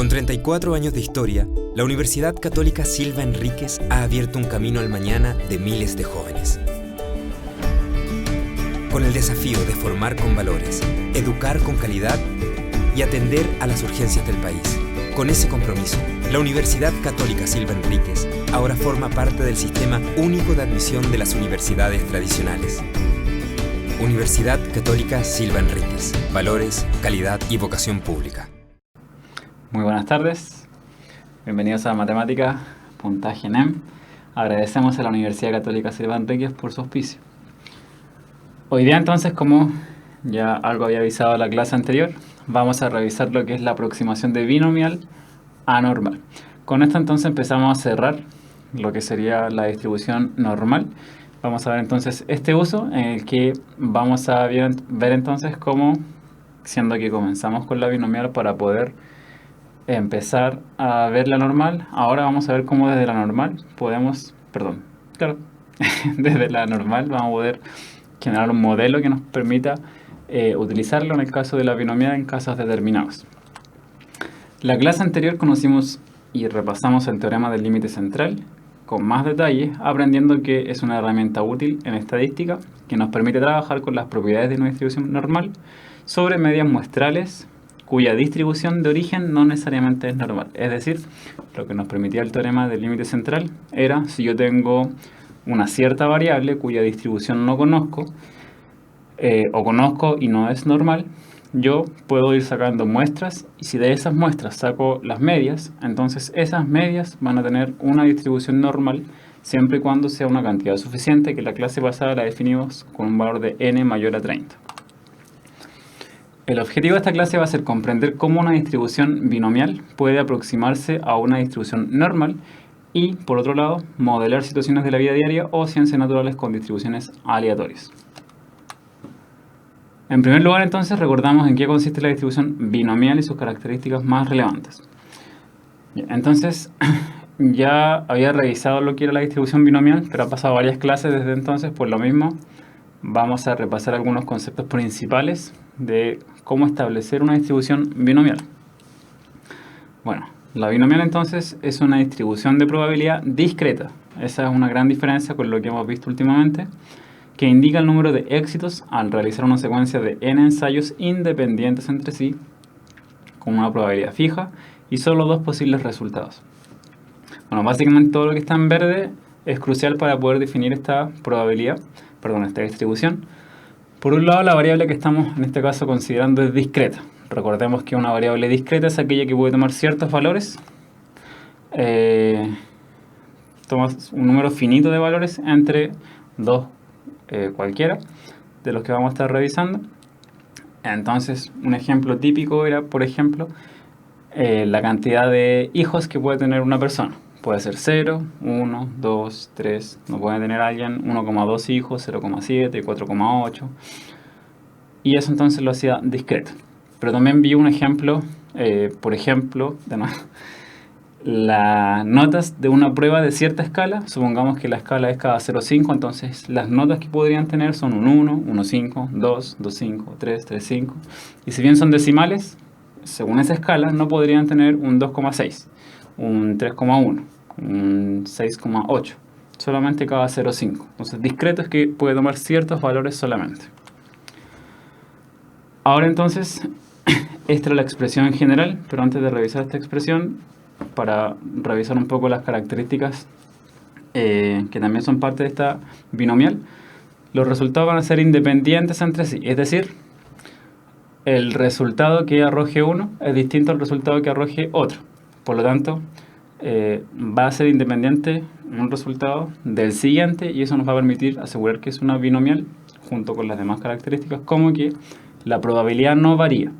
Con 34 años de historia, la Universidad Católica Silva Enríquez ha abierto un camino al mañana de miles de jóvenes. Con el desafío de formar con valores, educar con calidad y atender a las urgencias del país. Con ese compromiso, la Universidad Católica Silva Enríquez ahora forma parte del Sistema Único de Admisión de las Universidades Tradicionales. Universidad Católica Silva Enríquez. Valores, calidad y vocación pública. Muy buenas tardes. Bienvenidos a Matemática, Puntaje NEM. Agradecemos a la Universidad Católica Silva Enríquez por su auspicio. Hoy día entonces, como ya algo había avisado en la clase anterior, vamos a revisar lo que es la aproximación de binomial a normal. Con esto entonces empezamos a cerrar lo que sería la distribución normal. Vamos a ver entonces este uso en el que vamos a ver entonces cómo, siendo que comenzamos con la binomial para poder empezar a ver la normal, ahora vamos a ver cómo desde la normal desde la normal vamos a poder generar un modelo que nos permita utilizarlo en el caso de la binomial en casos determinados. La clase anterior conocimos y repasamos el teorema del límite central con más detalle, aprendiendo que es una herramienta útil en estadística que nos permite trabajar con las propiedades de una distribución normal sobre medias muestrales cuya distribución de origen no necesariamente es normal. Es decir, lo que nos permitía el teorema del límite central era si yo tengo una cierta variable cuya distribución no conozco, o conozco y no es normal, yo puedo ir sacando muestras, y si de esas muestras saco las medias, entonces esas medias van a tener una distribución normal siempre y cuando sea una cantidad suficiente, que la clase pasada la definimos con un valor de n mayor a 30. El objetivo de esta clase va a ser comprender cómo una distribución binomial puede aproximarse a una distribución normal y, por otro lado, modelar situaciones de la vida diaria o ciencias naturales con distribuciones aleatorias. En primer lugar, entonces, recordamos en qué consiste la distribución binomial y sus características más relevantes. Entonces, ya había revisado lo que era la distribución binomial, pero ha pasado varias clases desde entonces, por lo mismo, vamos a repasar algunos conceptos principales de cómo establecer una distribución binomial. Bueno, la binomial entonces es una distribución de probabilidad discreta. Esa es una gran diferencia con lo que hemos visto últimamente, que indica el número de éxitos al realizar una secuencia de n ensayos independientes entre sí, con una probabilidad fija y solo dos posibles resultados. Bueno, básicamente todo lo que está en verde es crucial para poder definir esta distribución. Por un lado, la variable que estamos en este caso considerando es discreta. Recordemos que una variable discreta es aquella que puede tomar ciertos valores, toma un número finito de valores entre dos cualquiera de los que vamos a estar revisando. Entonces, un ejemplo típico era, por ejemplo, la cantidad de hijos que puede tener una persona. Puede ser 0, 1, 2, 3, no puede tener alguien 1,2 hijos, 0,7, 4,8. Y eso entonces lo hacía discreto. Pero también vi un ejemplo, por ejemplo, las notas de una prueba de cierta escala. Supongamos que la escala es cada 0,5, entonces las notas que podrían tener son un 1, 1,5, 2, 2,5, 3, 3,5. Y si bien son decimales, según esa escala no podrían tener un 2,6, un 3,1, un 6,8, solamente cada 0,5. Entonces discreto es que puede tomar ciertos valores solamente. Ahora entonces, esta es la expresión en general, pero antes de revisar esta expresión, para revisar un poco las características que también son parte de esta binomial, los resultados van a ser independientes entre sí, es decir, el resultado que arroje uno es distinto al resultado que arroje otro. Por lo tanto, va a ser independiente un resultado del siguiente, y eso nos va a permitir asegurar que es una binomial junto con las demás características, como que la probabilidad no varía.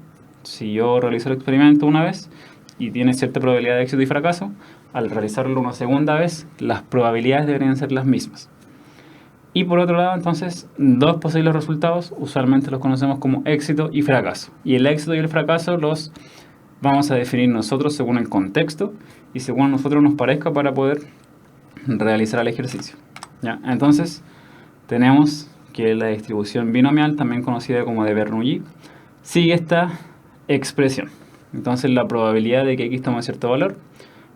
Si yo realizo el experimento una vez y tiene cierta probabilidad de éxito y fracaso, al realizarlo una segunda vez, las probabilidades deberían ser las mismas. Y por otro lado, entonces, dos posibles resultados, usualmente los conocemos como éxito y fracaso. Y el éxito y el fracaso los vamos a definir nosotros según el contexto y según a nosotros nos parezca para poder realizar el ejercicio. ¿Ya? Entonces, tenemos que la distribución binomial, también conocida como de Bernoulli, sigue esta expresión. Entonces la probabilidad de que x tome cierto valor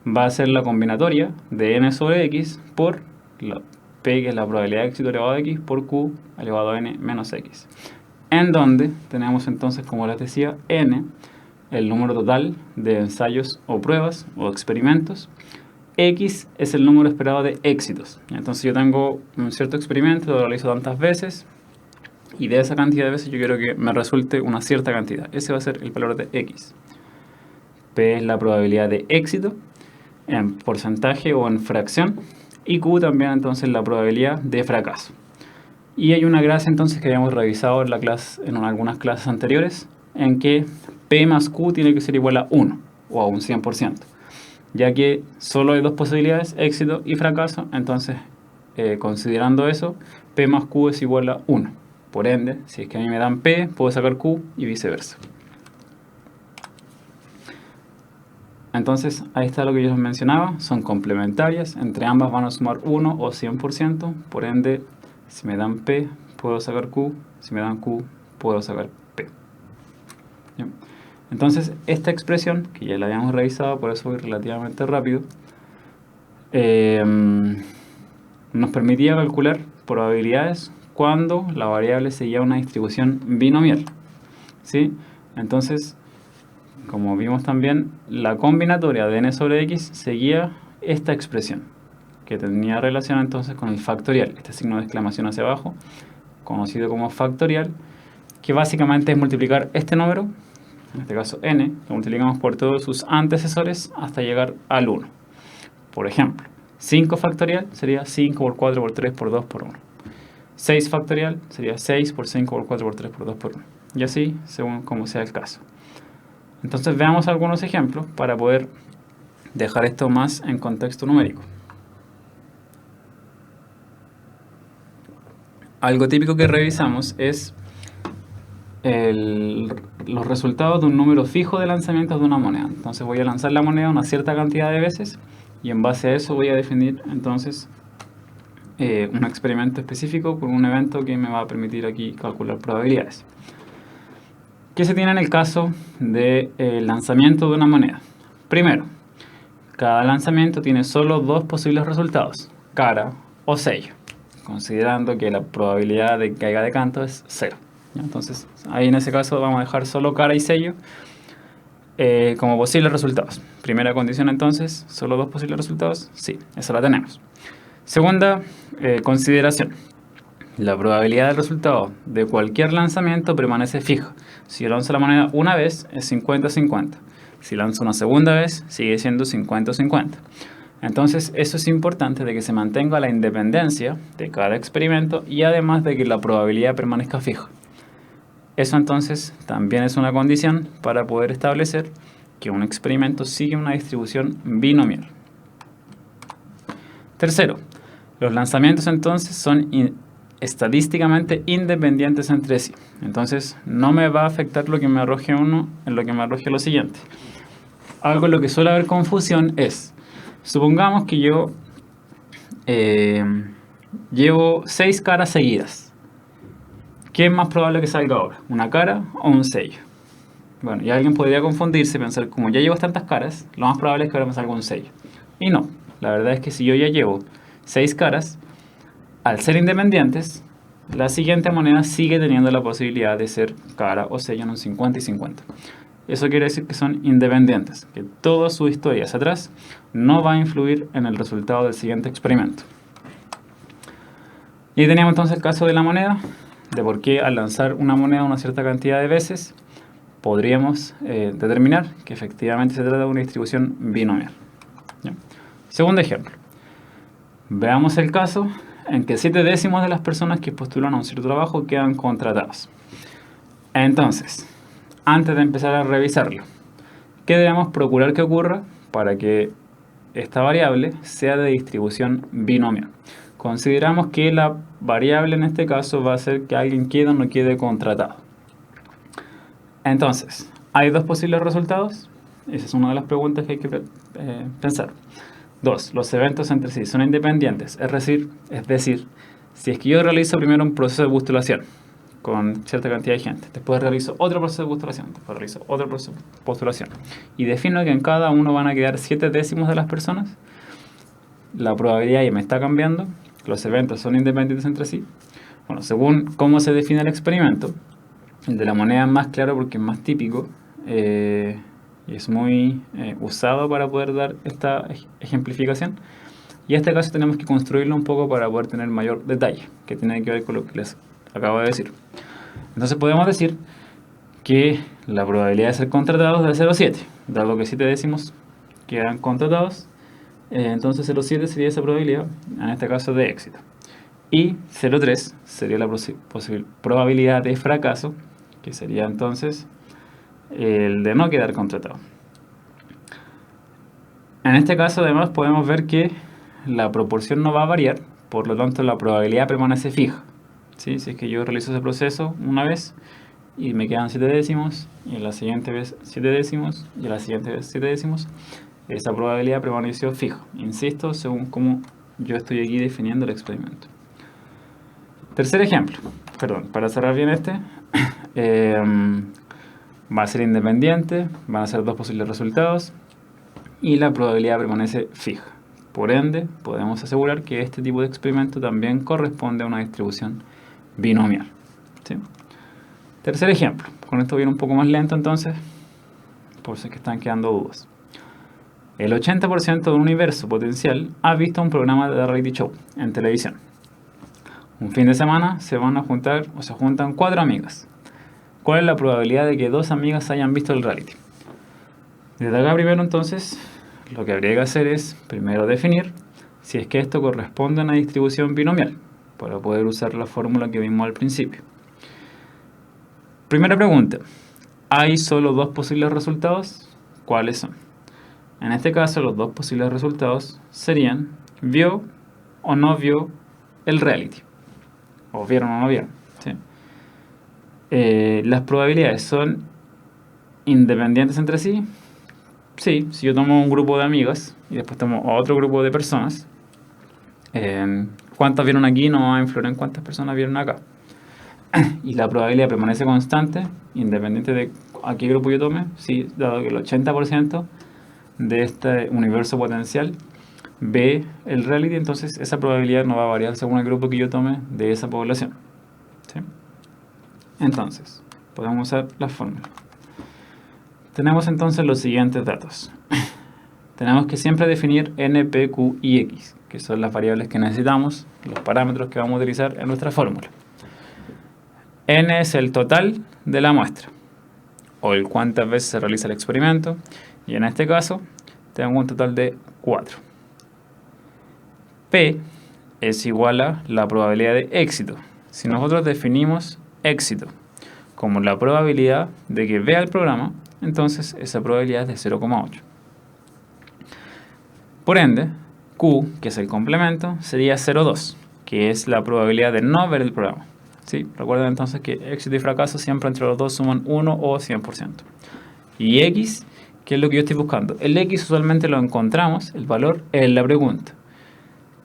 va a ser la combinatoria de n sobre x por la p, que es la probabilidad de éxito elevado a x, por q elevado a n menos x. En donde tenemos entonces, como les decía, n, el número total de ensayos o pruebas o experimentos. X es el número esperado de éxitos. Entonces yo tengo un cierto experimento, lo realizo tantas veces, y de esa cantidad de veces yo quiero que me resulte una cierta cantidad. Ese va a ser el valor de X. P es la probabilidad de éxito en porcentaje o en fracción, y Q también entonces la probabilidad de fracaso. Y hay una gracia entonces que habíamos revisado en la clase, en algunas clases anteriores, en que P más Q tiene que ser igual a 1 o a un 100%, ya que solo hay dos posibilidades, éxito y fracaso. Entonces, considerando eso, P más Q es igual a 1. Por ende, si es que a mí me dan P, puedo sacar Q y viceversa. Entonces, ahí está lo que yo les mencionaba, son complementarias, entre ambas van a sumar 1 o 100%, por ende, si me dan P, puedo sacar Q, si me dan Q, puedo sacar P. ¿Bien? Entonces, esta expresión, que ya la habíamos revisado, por eso voy relativamente rápido, nos permitía calcular probabilidades cuando la variable seguía una distribución binomial, ¿sí? Entonces, como vimos también, la combinatoria de n sobre x seguía esta expresión, que tenía relación entonces con el factorial, este signo de exclamación hacia abajo, conocido como factorial, que básicamente es multiplicar este número, en este caso n, lo multiplicamos por todos sus antecesores hasta llegar al 1. Por ejemplo, 5 factorial sería 5 por 4 por 3 por 2 por 1. 6 factorial sería 6 por 5 por 4 por 3 por 2 por 1. Y así, según como sea el caso. Entonces veamos algunos ejemplos para poder dejar esto más en contexto numérico. Algo típico que revisamos es los resultados de un número fijo de lanzamientos de una moneda. Entonces voy a lanzar la moneda una cierta cantidad de veces y en base a eso voy a definir entonces un experimento específico por un evento que me va a permitir aquí calcular probabilidades. ¿Qué se tiene en el caso del lanzamiento de una moneda? Primero, cada lanzamiento tiene solo dos posibles resultados, cara o sello, considerando que la probabilidad de que caiga de canto es 0. Entonces, ahí en ese caso vamos a dejar solo cara y sello como posibles resultados. Primera condición entonces, solo dos posibles resultados, sí, esa la tenemos. Segunda consideración, la probabilidad del resultado de cualquier lanzamiento permanece fija. Si yo lanzo la moneda una vez es 50-50, si lanzo una segunda vez sigue siendo 50-50. Entonces eso es importante, de que se mantenga la independencia de cada experimento y además de que la probabilidad permanezca fija. Eso entonces también es una condición para poder establecer que un experimento sigue una distribución binomial. Tercero, los lanzamientos entonces son estadísticamente independientes entre sí. Entonces no me va a afectar lo que me arroje uno en lo que me arroje lo siguiente. Algo en lo que suele haber confusión es, supongamos que yo llevo 6 caras seguidas. ¿Qué es más probable que salga ahora? ¿Una cara o un sello? Bueno, y alguien podría confundirse y pensar, como ya llevo tantas caras, lo más probable es que ahora me salga un sello. Y no, la verdad es que si yo ya llevo 6 caras, al ser independientes, la siguiente moneda sigue teniendo la posibilidad de ser cara o sello en un 50 y 50. Eso quiere decir que son independientes, que toda su historia hacia atrás no va a influir en el resultado del siguiente experimento. Y teníamos entonces el caso de la moneda, de por qué al lanzar una moneda una cierta cantidad de veces podríamos determinar que efectivamente se trata de una distribución binomial. ¿Ya? Segundo ejemplo. Veamos el caso en que 7 décimos de las personas que postulan a un cierto trabajo quedan contratadas. Entonces, antes de empezar a revisarlo, ¿qué debemos procurar que ocurra para que esta variable sea de distribución binomial? Consideramos que la variable en este caso va a ser que alguien quede o no quede contratado. Entonces, ¿hay dos posibles resultados? Esa es una de las preguntas que hay que pensar. 2. Los eventos entre sí son independientes. Es decir, si es que yo realizo primero un proceso de postulación, con cierta cantidad de gente. Después realizo otro proceso de postulación. Después realizo otro proceso de postulación. Y defino que en cada uno van a quedar 7 décimos de las personas. La probabilidad ya me está cambiando. Los eventos son independientes entre sí. Bueno, según cómo se define el experimento, el de la moneda es más claro porque es más típico y es muy usado para poder dar esta ejemplificación. Y en este caso tenemos que construirlo un poco para poder tener mayor detalle, que tiene que ver con lo que les acabo de decir. Entonces podemos decir que la probabilidad de ser contratados es de 0,7, dado que 7 décimos quedan contratados, entonces 0,7 sería esa probabilidad, en este caso de éxito. Y 0,3 sería la probabilidad de fracaso, que sería entonces el de no quedar contratado. En este caso además podemos ver que la proporción no va a variar, por lo tanto la probabilidad permanece fija. ¿Sí? Si es que yo realizo ese proceso una vez y me quedan 7 décimos, y en la siguiente vez 7 décimos, y en la siguiente vez 7 décimos, esa probabilidad permaneció fija. Insisto, según cómo yo estoy aquí definiendo el experimento. Tercer ejemplo, para cerrar bien este, va a ser independiente, van a ser 2 posibles resultados, y la probabilidad permanece fija. Por ende, podemos asegurar que este tipo de experimento también corresponde a una distribución binomial. ¿Sí? Tercer ejemplo. Con esto viene un poco más lento entonces, por si es que están quedando dudas. El 80% de un universo potencial ha visto un programa de reality show en televisión. Un fin de semana se van a juntar o se juntan 4 amigas. ¿Cuál es la probabilidad de que 2 amigas hayan visto el reality? Desde acá primero entonces, lo que habría que hacer es primero definir si es que esto corresponde a una distribución binomial, para poder usar la fórmula que vimos al principio. Primera pregunta, ¿hay solo 2 posibles resultados? ¿Cuáles son? En este caso los 2 posibles resultados serían ¿vio o no vio el reality? ¿O vieron o no vieron? ¿Sí? Las probabilidades son independientes entre sí. Sí, si yo tomo un grupo de amigas y después tomo otro grupo de personas, ¿cuántas vieron aquí? No va a influir en cuántas personas vieron acá. Y la probabilidad permanece constante, independiente de a qué grupo yo tome. Sí, dado que el 80% de este universo potencial ve el reality, entonces esa probabilidad no va a variar según el grupo que yo tome de esa población. ¿Sí? Entonces, podemos usar la fórmula. Tenemos entonces los siguientes datos. Tenemos que siempre definir n, p, q y x, que son las variables que necesitamos, los parámetros que vamos a utilizar en nuestra fórmula. N es el total de la muestra, o el cuántas veces se realiza el experimento, y en este caso tengo un total de 4. P es igual a la probabilidad de éxito. Si nosotros definimos éxito como la probabilidad de que vea el programa, entonces esa probabilidad es de 0,8. Por ende, Q, que es el complemento, sería 0,2, que es la probabilidad de no ver el programa. ¿Sí? Recuerden entonces que éxito y fracaso siempre entre los dos suman 1 o 100%. Y X, que es lo que yo estoy buscando. El X usualmente lo encontramos, el valor, en la pregunta.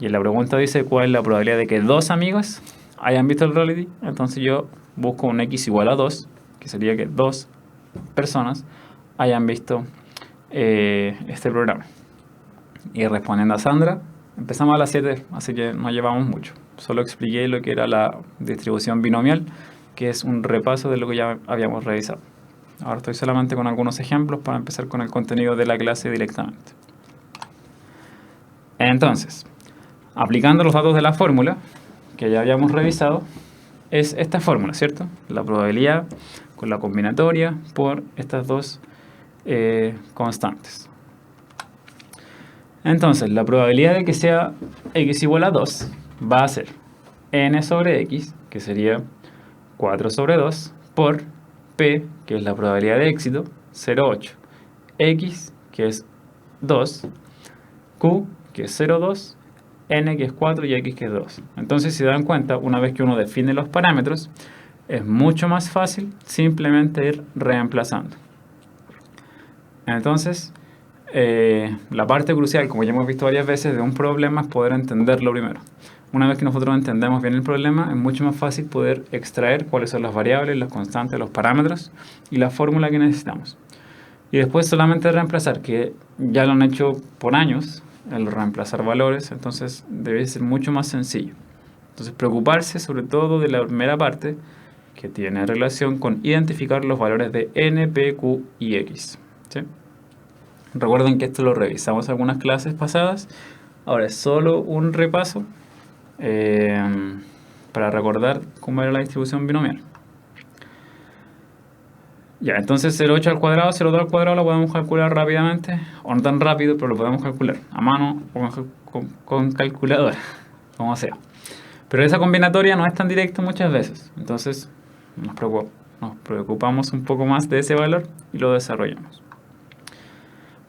Y en la pregunta dice cuál es la probabilidad de que 2 amigos hayan visto el reality. Entonces yo busco un X igual a 2, que sería que 2 personas hayan visto este programa. Y respondiendo a Sandra, empezamos a las 7, así que no llevamos mucho. Solo expliqué lo que era la distribución binomial, que es un repaso de lo que ya habíamos revisado. Ahora estoy solamente con algunos ejemplos para empezar con el contenido de la clase directamente. Entonces, aplicando los datos de la fórmula que ya habíamos revisado, es esta fórmula, ¿cierto? La probabilidad con la combinatoria por estas dos constantes. Entonces, la probabilidad de que sea x igual a 2 va a ser n sobre x, que sería 4 sobre 2, por p, que es la probabilidad de éxito, 0,8, x, que es 2, q, que es 0,2, n, que es 4, y x, que es 2. Entonces, si se dan cuenta, una vez que uno define los parámetros, es mucho más fácil simplemente ir reemplazando. Entonces, la parte crucial, como ya hemos visto varias veces, de un problema es poder entenderlo primero. una vez que nosotros entendemos bien el problema, es mucho más fácil poder extraer cuáles son las variables, las constantes, los parámetros y la fórmula que necesitamos. Y después solamente reemplazar, que ya lo han hecho por años, el reemplazar valores, entonces debe ser mucho más sencillo. Entonces preocuparse sobre todo de la primera parte, que tiene relación con identificar los valores de n, p, q y x. ¿Sí? Recuerden que esto lo revisamos en algunas clases pasadas. Ahora es solo un repaso para recordar cómo era la distribución binomial. Ya, entonces el 8 al cuadrado, 0,2 al cuadrado lo podemos calcular rápidamente, o no tan rápido, pero lo podemos calcular a mano o con calculadora, como sea. Pero esa combinatoria no es tan directa muchas veces, entonces nos preocupamos un poco más de ese valor y lo desarrollamos.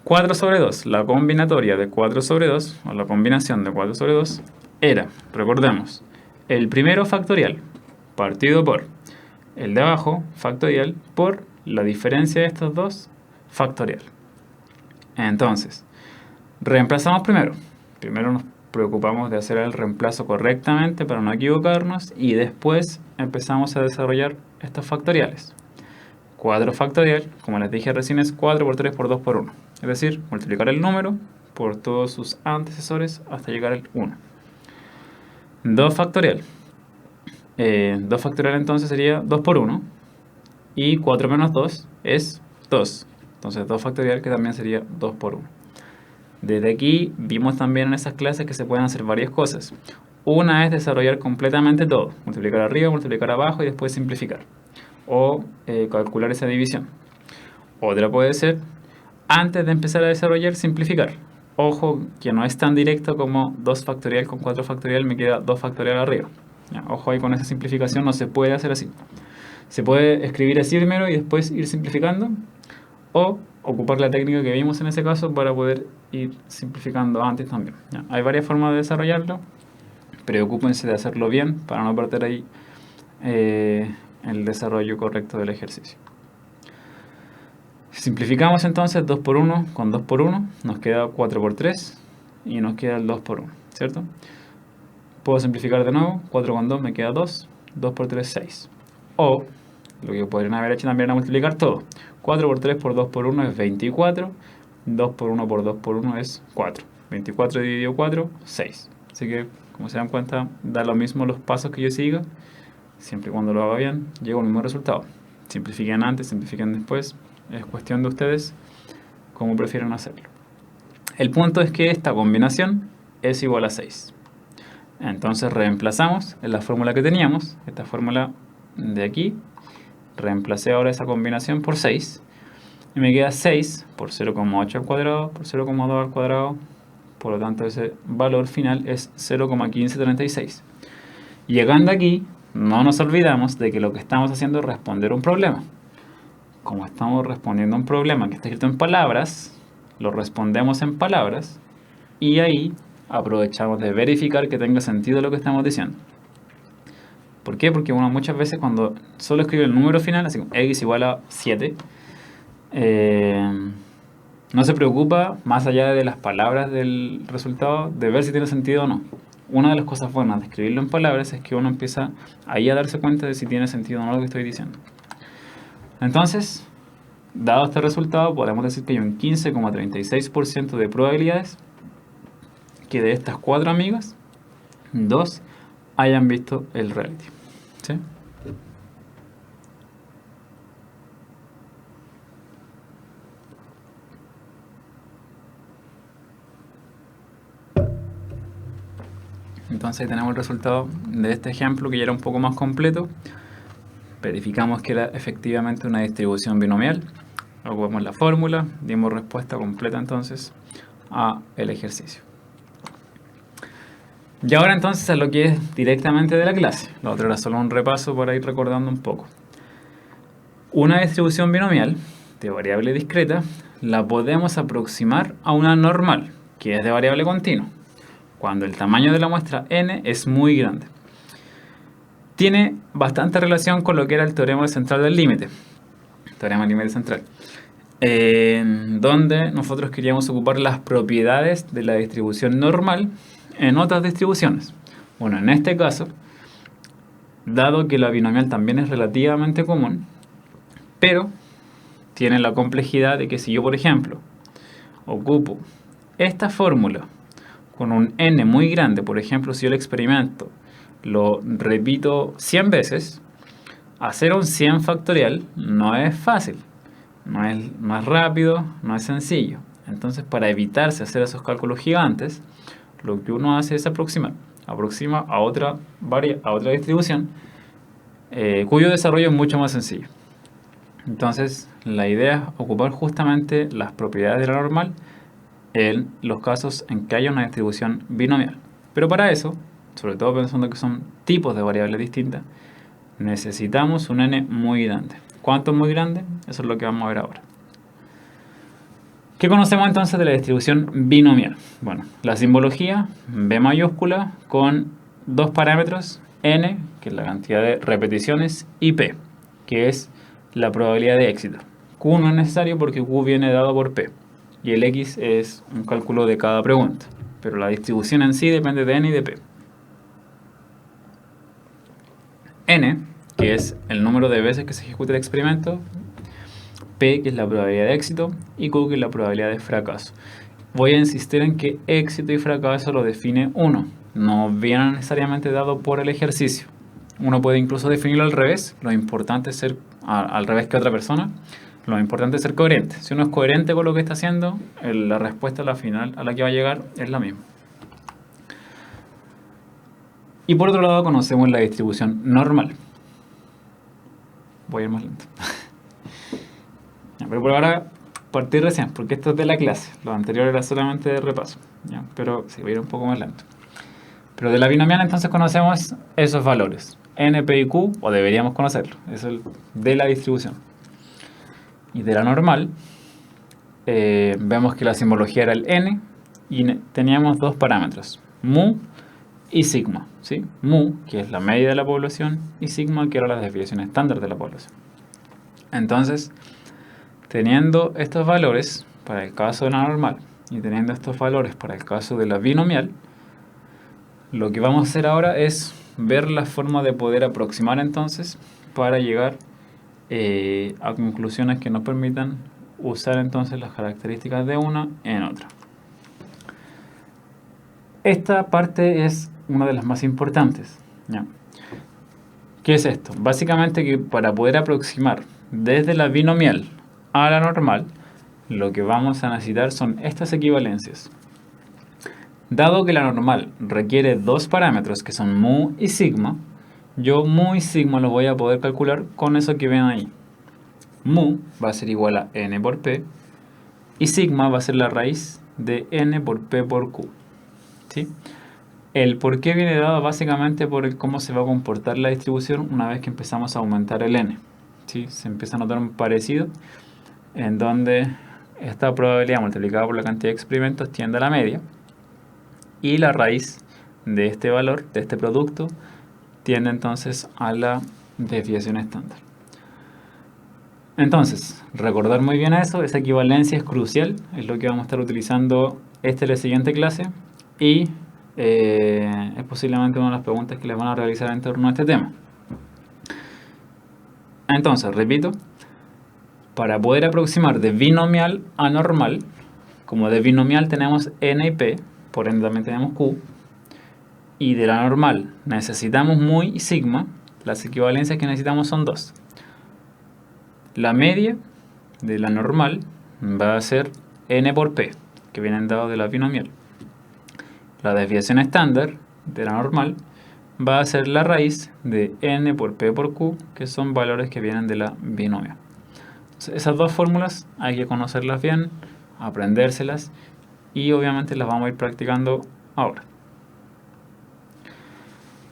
4 sobre 2, la combinatoria de 4 sobre 2, o la combinación de 4 sobre 2, era, recordemos, el primero factorial partido por el de abajo factorial por la diferencia de estos dos factorial. Entonces, reemplazamos primero. Primero nos preocupamos de hacer el reemplazo correctamente para no equivocarnos y después empezamos a desarrollar estos factoriales. 4 factorial, como les dije recién, es 4 por 3 por 2 por 1. Es decir, multiplicar el número por todos sus antecesores hasta llegar al 1. 2 factorial. 2 factorial entonces sería 2 por 1. Y 4 menos 2 es 2. Entonces 2 factorial que también sería 2 por 1. Desde aquí vimos también en esas clases que se pueden hacer varias cosas. Una es desarrollar completamente todo. Multiplicar arriba, multiplicar abajo y después simplificar. O calcular esa división. Otra puede ser, antes de empezar a desarrollar, simplificar. Ojo que no es tan directo como 2 factorial con 4 factorial me queda 2 factorial arriba. Ya, ojo ahí con esa simplificación, no se puede hacer así. Se puede escribir así primero y después ir simplificando, o ocupar la técnica que vimos en ese caso para poder ir simplificando antes también. Ya, hay varias formas de desarrollarlo, preocúpense de hacerlo bien para no perder ahí el desarrollo correcto del ejercicio. Simplificamos entonces 2 por 1 con 2 por 1, nos queda 4 por 3 y nos queda el 2 por 1, ¿cierto? Puedo simplificar de nuevo, 4 con 2 me queda 2, 2 por 3, 6. O, lo que podrían haber hecho también era multiplicar todo. 4 por 3 por 2 por 1 es 24, 2 por 1 por 2 por 1 es 4. 24 dividido 4, 6. Así que, como se dan cuenta, da lo mismo los pasos que yo siga, siempre y cuando lo haga bien, llego al mismo resultado. Simplifiquen antes, simplifiquen después, es cuestión de ustedes cómo prefieren hacerlo. El punto es que esta combinación es igual a 6. Entonces reemplazamos en la fórmula que teníamos, esta fórmula de aquí, reemplacé ahora esa combinación por 6 y me queda 6 por 0,8 al cuadrado por 0,2 al cuadrado, por lo tanto ese valor final es 0,1536. Llegando aquí, no nos olvidamos de que lo que estamos haciendo es responder un problema. Como estamos respondiendo a un problema que está escrito en palabras, lo respondemos en palabras y ahí aprovechamos de verificar que tenga sentido lo que estamos diciendo. ¿Por qué? Porque uno muchas veces cuando solo escribe el número final, así como x igual a 7, no se preocupa, más allá de las palabras del resultado, de ver si tiene sentido o no. Una de las cosas buenas de escribirlo en palabras es que uno empieza ahí a darse cuenta de si tiene sentido o no lo que estoy diciendo. Entonces, dado este resultado, podemos decir que hay un 15,36% de probabilidades que de estas 4 amigas, 2 hayan visto el reality. ¿Sí? Entonces ahí tenemos el resultado de este ejemplo que ya era un poco más completo. Verificamos que era efectivamente una distribución binomial. Ocupamos la fórmula, dimos respuesta completa entonces a el ejercicio. Y ahora entonces a lo que es directamente de la clase. Lo otro era solo un repaso para ir recordando un poco. Una distribución binomial de variable discreta la podemos aproximar a una normal, que es de variable continua, cuando el tamaño de la muestra n es muy grande. Tiene bastante relación con lo que era el teorema central del límite. Teorema del límite central. Donde nosotros queríamos ocupar las propiedades de la distribución normal en otras distribuciones. Bueno, en este caso, dado que la binomial también es relativamente común, pero tiene la complejidad de que si yo, por ejemplo, ocupo esta fórmula con un n muy grande, por ejemplo, si yo el experimento lo repito 100 veces, hacer un 100 factorial no es fácil, no es rápido, no es sencillo. Entonces, para evitarse hacer esos cálculos gigantes, lo que uno hace es aproxima a otra distribución cuyo desarrollo es mucho más sencillo. Entonces, la idea es ocupar justamente las propiedades de la normal en los casos en que haya una distribución binomial. Pero para eso, sobre todo pensando que son tipos de variables distintas, necesitamos un n muy grande. ¿Cuánto es muy grande? Eso es lo que vamos a ver ahora. ¿Qué conocemos entonces de la distribución binomial? Bueno, la simbología B mayúscula con dos parámetros, n, que es la cantidad de repeticiones, y p, que es la probabilidad de éxito. Q no es necesario porque Q viene dado por p, y el x es un cálculo de cada pregunta, pero la distribución en sí depende de n y de p. N, que es el número de veces que se ejecuta el experimento, P, que es la probabilidad de éxito, y Q, que es la probabilidad de fracaso. Voy a insistir en que éxito y fracaso lo define uno, no viene necesariamente dado por el ejercicio. Uno puede incluso definirlo al revés, lo importante es ser al revés que otra persona, lo importante es ser coherente. Si uno es coherente con lo que está haciendo, la respuesta a la final a la que va a llegar es la misma. Y por otro lado conocemos la distribución normal. Voy a ir más lento. Pero por ahora partí recién, porque esto es de la clase. Lo anterior era solamente de repaso. ¿Ya? Pero sí, voy a ir un poco más lento. Pero de la binomial entonces conocemos esos valores. N, P y Q, o deberíamos conocerlo. Eso es de la distribución. Y de la normal, vemos que la simbología era el N y teníamos dos parámetros. Mu y sigma, ¿sí? Mu, que es la media de la población, y sigma, que era la desviación estándar de la población. Entonces, teniendo estos valores para el caso de la normal y teniendo estos valores para el caso de la binomial, lo que vamos a hacer ahora es ver la forma de poder aproximar entonces para llegar a conclusiones que nos permitan usar entonces las características de una en otra. Esta parte es una de las más importantes, ¿ya? ¿Qué es esto? Básicamente que para poder aproximar desde la binomial a la normal, lo que vamos a necesitar son estas equivalencias. Dado que la normal requiere dos parámetros que son mu y sigma, yo mu y sigma lo voy a poder calcular con eso que ven ahí. Mu va a ser igual a n por p y sigma va a ser la raíz de n por p por q. ¿Sí? El por qué viene dado básicamente por cómo se va a comportar la distribución una vez que empezamos a aumentar el n. ¿Sí? Se empieza a notar un parecido en donde esta probabilidad multiplicada por la cantidad de experimentos tiende a la media y la raíz de este valor, de este producto, tiende entonces a la desviación estándar. Entonces, recordar muy bien eso, esa equivalencia es crucial, es lo que vamos a estar utilizando en la siguiente clase y es posiblemente una de las preguntas que les van a realizar en torno a este tema. Entonces, repito, para poder aproximar de binomial a normal, como de binomial tenemos n y p, por ende también tenemos q, y de la normal necesitamos mu y sigma, las equivalencias que necesitamos son dos. La media de la normal va a ser n por p, que vienen dados de la binomial. La desviación estándar de la normal va a ser la raíz de n por p por q, que son valores que vienen de la binomial. Entonces, esas dos fórmulas hay que conocerlas bien, aprendérselas y obviamente las vamos a ir practicando ahora.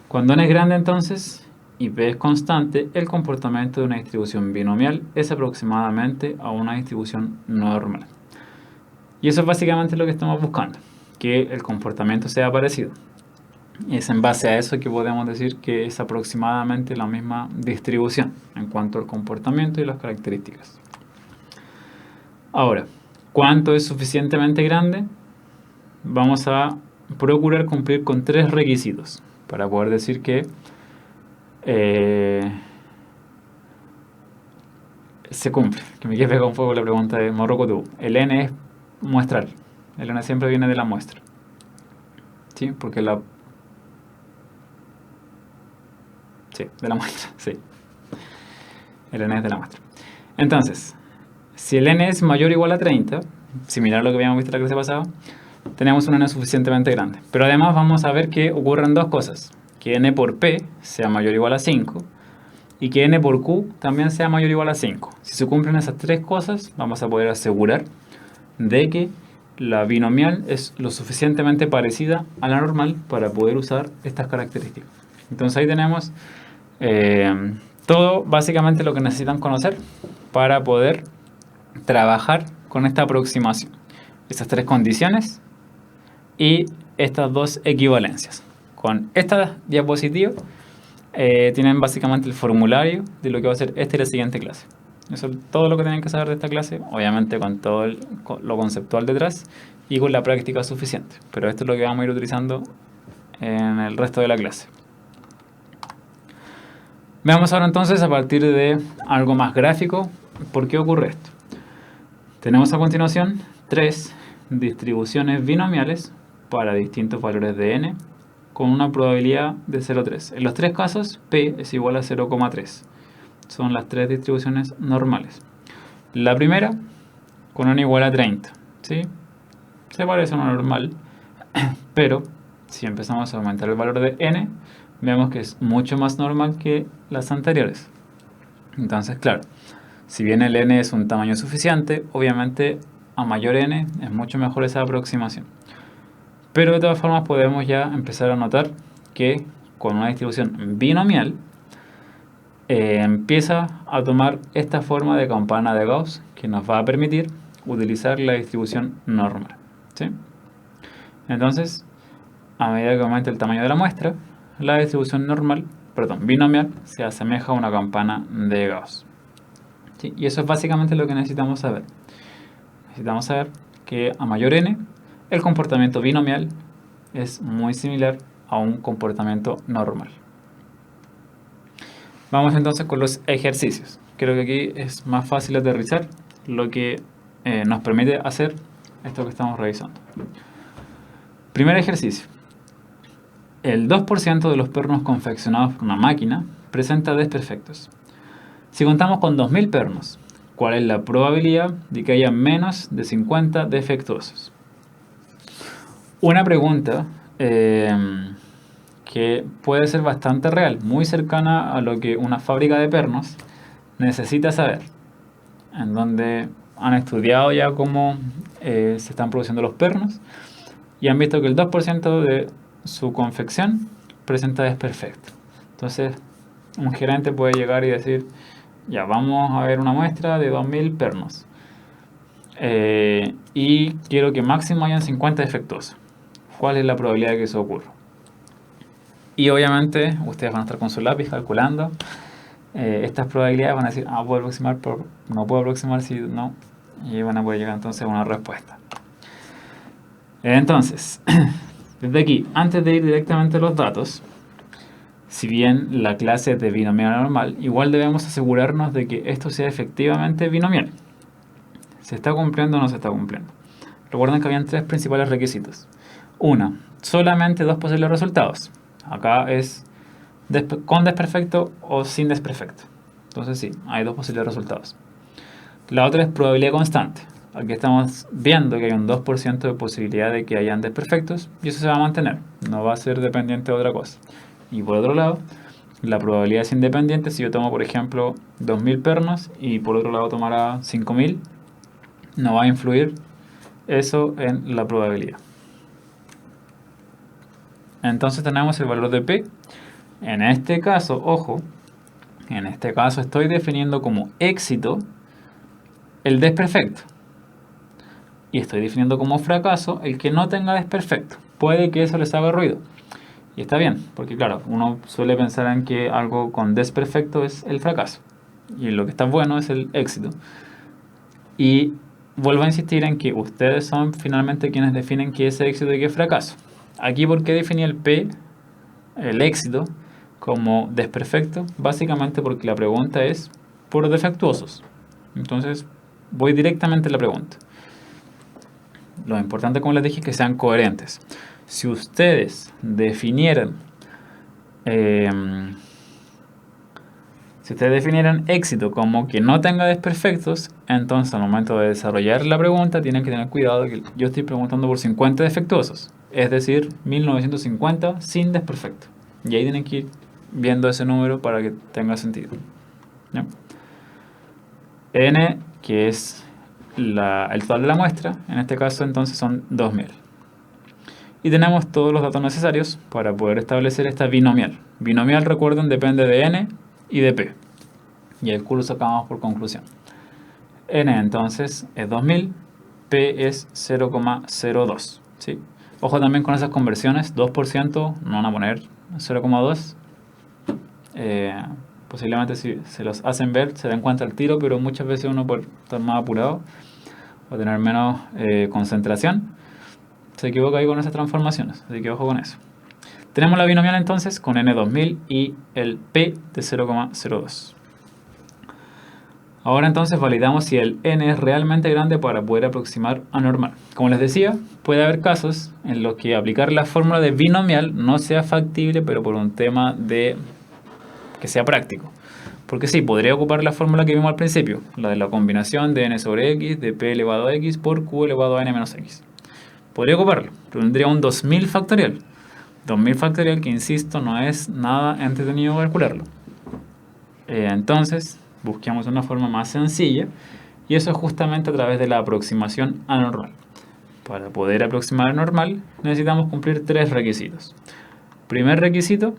Cuando n es grande entonces y p es constante, el comportamiento de una distribución binomial es aproximadamente a una distribución normal. Y eso es básicamente lo que estamos buscando, que el comportamiento sea parecido. Y es en base a eso que podemos decir que es aproximadamente la misma distribución en cuanto al comportamiento y las características. Ahora, ¿cuánto es suficientemente grande? Vamos a procurar cumplir con tres requisitos para poder decir que se cumple. Que me quede pegado un poco la pregunta de Morrocotubo. El n es muestral. El n siempre viene de la muestra. ¿Sí? Porque sí, de la muestra, sí. El n es de la muestra. Entonces, si el n es mayor o igual a 30, similar a lo que habíamos visto en la clase pasada, tenemos un n suficientemente grande. Pero además vamos a ver que ocurren dos cosas. Que n por p sea mayor o igual a 5 y que n por q también sea mayor o igual a 5. Si se cumplen esas tres cosas, vamos a poder asegurar de que la binomial es lo suficientemente parecida a la normal para poder usar estas características. Entonces ahí tenemos todo básicamente lo que necesitan conocer para poder trabajar con esta aproximación. Estas tres condiciones y estas dos equivalencias. Con esta diapositiva tienen básicamente el formulario de lo que va a ser esta y la siguiente clase. Eso es todo lo que tienen que saber de esta clase, obviamente con todo lo conceptual detrás y con la práctica suficiente. Pero esto es lo que vamos a ir utilizando en el resto de la clase. Veamos ahora entonces a partir de algo más gráfico, ¿por qué ocurre esto? Tenemos a continuación tres distribuciones binomiales para distintos valores de n con una probabilidad de 0,3. En los tres casos, p es igual a 0,3. Son las tres distribuciones normales. La primera, con n igual a 30. ¿Sí? Se parece a una normal, pero si empezamos a aumentar el valor de n, vemos que es mucho más normal que las anteriores. Entonces, claro, si bien el n es un tamaño suficiente, obviamente a mayor n es mucho mejor esa aproximación. Pero de todas formas podemos ya empezar a notar que con una distribución binomial empieza a tomar esta forma de campana de Gauss que nos va a permitir utilizar la distribución normal. ¿Sí? Entonces, a medida que aumenta el tamaño de la muestra, la distribución binomial se asemeja a una campana de Gauss. ¿Sí? Y eso es básicamente lo que necesitamos saber. Necesitamos saber que a mayor n, el comportamiento binomial es muy similar a un comportamiento normal. Vamos entonces con los ejercicios. Creo que aquí es más fácil aterrizar lo que nos permite hacer esto que estamos revisando. Primer ejercicio. El 2% de los pernos confeccionados por una máquina presenta desperfectos. Si contamos con 2000 pernos, ¿cuál es la probabilidad de que haya menos de 50 defectuosos? Una pregunta que puede ser bastante real, muy cercana a lo que una fábrica de pernos necesita saber, en donde han estudiado ya cómo se están produciendo los pernos y han visto que el 2% de su confección presenta desperfecto. Entonces, un gerente puede llegar y decir, ya, vamos a ver una muestra de 2000 pernos y quiero que máximo hayan 50 defectuosos. ¿Cuál es la probabilidad de que eso ocurra? Y obviamente ustedes van a estar con su lápiz calculando estas probabilidades, van a decir, puedo aproximar, no puedo aproximar si no, y van a poder llegar entonces a una respuesta. Entonces, desde aquí, antes de ir directamente a los datos, si bien la clase es de binomial normal, igual debemos asegurarnos de que esto sea efectivamente binomial. ¿Se está cumpliendo o no se está cumpliendo? Recuerden que habían tres principales requisitos. Una, solamente dos posibles resultados. Acá es con desperfecto o sin desperfecto. Entonces sí, hay dos posibles resultados. La otra es probabilidad constante. Aquí estamos viendo que hay un 2% de posibilidad de que hayan desperfectos y eso se va a mantener. No va a ser dependiente de otra cosa. Y por otro lado, la probabilidad es independiente. Si yo tomo, por ejemplo, 2000 pernos y por otro lado tomara 5000, no va a influir eso en la probabilidad. Entonces tenemos el valor de P. En este caso, ojo, en este caso estoy definiendo como éxito el desperfecto. Y estoy definiendo como fracaso el que no tenga desperfecto. Puede que eso les haga ruido. Y está bien, porque claro, uno suele pensar en que algo con desperfecto es el fracaso. Y lo que está bueno es el éxito. Y vuelvo a insistir en que ustedes son finalmente quienes definen qué es éxito y qué es fracaso. Aquí, ¿por qué definí el P el éxito como desperfecto, básicamente porque la pregunta es por defectuosos. Entonces voy directamente a la pregunta. Lo importante, como les dije, es que sean coherentes. Si ustedes definieran éxito como que no tenga desperfectos, entonces al momento de desarrollar la pregunta tienen que tener cuidado que yo estoy preguntando por 50 defectuosos, es decir, 1950 sin desperfecto. Y ahí tienen que ir viendo ese número para que tenga sentido. ¿Ya? N, que es el total de la muestra, en este caso entonces son 2000. Y tenemos todos los datos necesarios para poder establecer esta binomial. Binomial, recuerden, depende de N y de P. Y el Q lo sacamos por conclusión. N entonces es 2000, P es 0,02. ¿Sí? Ojo también con esas conversiones, 2% no van a poner 0,2. Posiblemente si se los hacen ver se dan cuenta al tiro, pero muchas veces uno por estar más apurado o tener menos concentración se equivoca ahí con esas transformaciones, así que ojo con eso. Tenemos la binomial entonces con N2000 y el P de 0,02. Ahora entonces validamos si el N es realmente grande para poder aproximar a normal. Como les decía, puede haber casos en los que aplicar la fórmula de binomial no sea factible, pero por un tema de que sea práctico. Porque sí, podría ocupar la fórmula que vimos al principio, la de la combinación de N sobre X, de P elevado a X por Q elevado a N menos X. Podría ocuparlo, pero tendría un 2000 factorial. 2000 factorial que, insisto, no es nada entretenido calcularlo. Entonces, busquemos una forma más sencilla, y eso es justamente a través de la aproximación a normal. Para poder aproximar a normal, necesitamos cumplir 3 requisitos. Primer requisito,